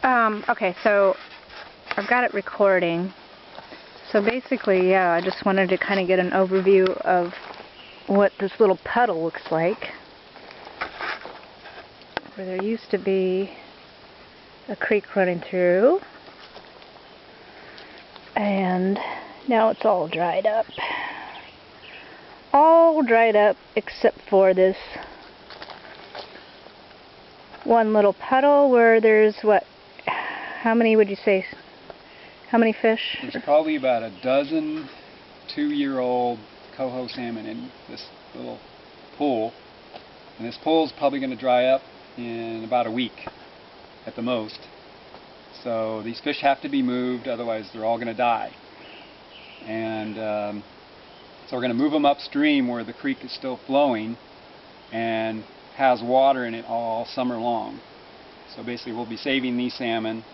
Okay, so I've got it recording. So basically, yeah, I just wanted to kind of get an overview of what this little puddle looks like. Where there used to be a creek running through. And now it's all dried up. All dried up except for this one little puddle where there's what? How many would you say? How many fish? There's probably about a dozen 2-year-old coho salmon in this little pool. And this pool is probably going to dry up in about a week at the most. So these fish have to be moved, otherwise they're all going to die. And so we're going to move them upstream where the creek is still flowing and has water in it all summer long. So basically we'll be saving these salmon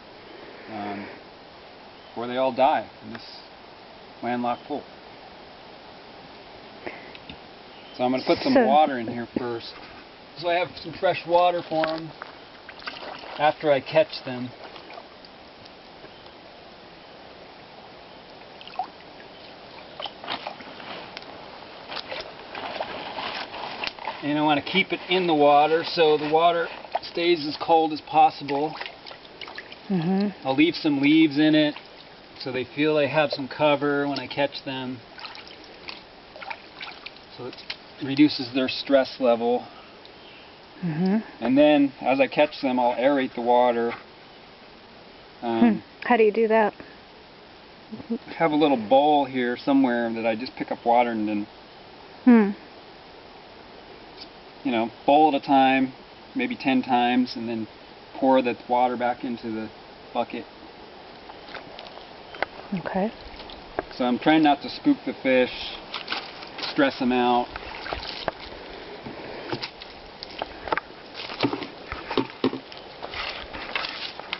before they all die in this landlocked pool. So I'm going to put some water in here first. So I have some fresh water for them after I catch them. And I want to keep it in the water so the water stays as cold as possible. I'll leave some leaves in it so they feel they have some cover when I catch them. So it reduces their stress level. And then as I catch them, I'll aerate the water. How do you do that? I have a little bowl here somewhere that I just pick up water and then you know, bowl at a time, maybe 10 times, and then pour the water back into the bucket. Okay. So I'm trying not to spook the fish, stress them out.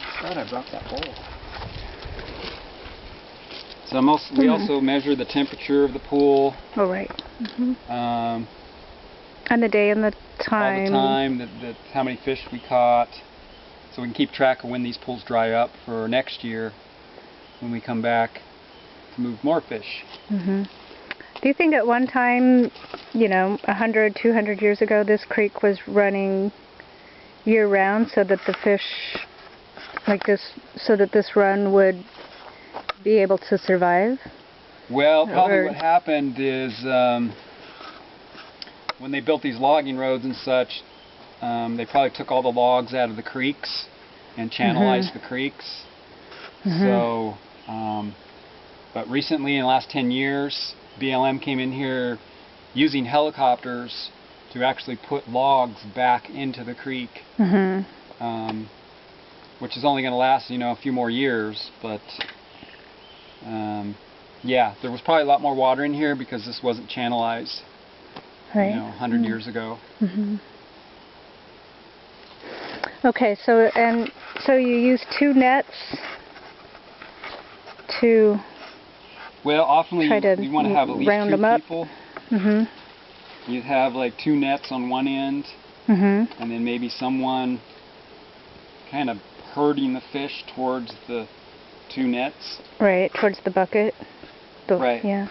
I thought I brought that bowl. So we also measure the temperature of the pool. Oh, right. And the day and the time. All the time, how many fish we caught. So we can keep track of when these pools dry up for next year when we come back to move more fish. Do you think at one time, you know, 100, 200 years ago, this creek was running year-round so that the fish, like this, so that this run would be able to survive? Well, probably what happened is when they built these logging roads and such, they probably took all the logs out of the creeks and channelized the creeks. So, but recently, in the last 10 years, BLM came in here using helicopters to actually put logs back into the creek, which is only going to last, you know, a few more years. But yeah, there was probably a lot more water in here because this wasn't channelized. You know, 100 years ago. Okay, so you use 2 nets to often you want to have at least 2 people. Mm-hmm. You'd have like 2 nets on one end, and then maybe someone kind of herding the fish towards the 2 nets. Right, towards the bucket. Right. Yeah.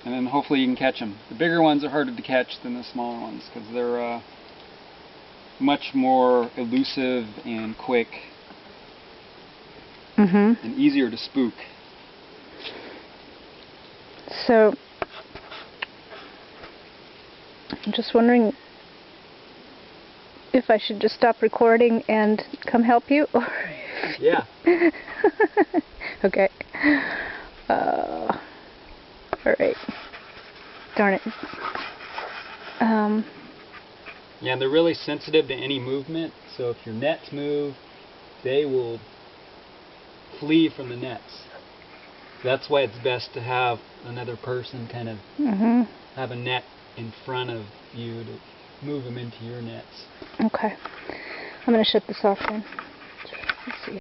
And then hopefully you can catch them. The bigger ones are harder to catch than the smaller ones because they're much more elusive and quick and easier to spook. So, I'm just wondering if I should just stop recording and come help you, or yeah. Okay. Alright. Darn it. Yeah, and they're really sensitive to any movement, so if your nets move, they will flee from the nets. That's why it's best to have another person kind of have a net in front of you to move them into your nets. Okay. I'm going to shut this off then. Let's see.